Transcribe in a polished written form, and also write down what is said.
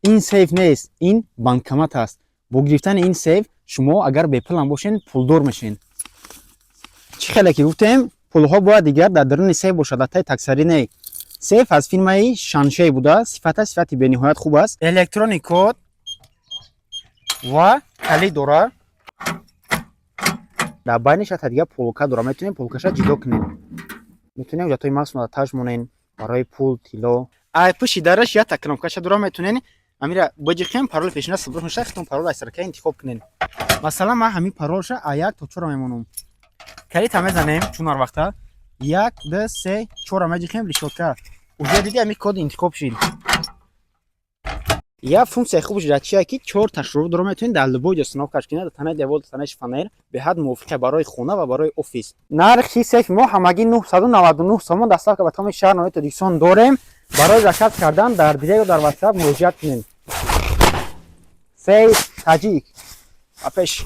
ин сейф нест, ин банкомат аст. бо гирифтани ин сейф шумо агар беплан бошен пулдор мешен. чӣ хеле ки гуфтем пулҳо бояд дигар дар даруни сейф бошад, дар таи таксарӣ не. сейф аз фирмаи шаншей буда, сифати бениҳоят хуб аст. Электрони код ва калид дорад. дар байниш ҳатта дигар полка дорад, метавонем полкаша ҷудо кунем. метавонем ҷатои махсус таж монен барои пул, тилло. Пиши дараш ята кнопкаша дорад, метавонем амира баҷиқем пароли пешина сабур меша, хитон парол айсарака интихоб кунем. Масалан ман ҳамин паролша А1 то 4 мемонам. Калид ҳам мезанем чун ҳар вақта 1 2 3 4 меҷиқем решотка. уже диди ҳамин код интихоб шид. як функсия хубш дар чия ки 4 ташрuf дорад, метавонед дар любой ҷо установка кунед, дар танаи девор, дар танаи шифонер беҳад мувофиқа барои хона ва барои офис. Нархи сейфи мо ҳамагӣ 999 сомон. доставка ба тамоми шаҳр ноҳияти Тоҷикистон дорем. барои заказ кардан дар директ ё дар WhatsApp муроҷиат кунед. Сейф таҷик. Апеш.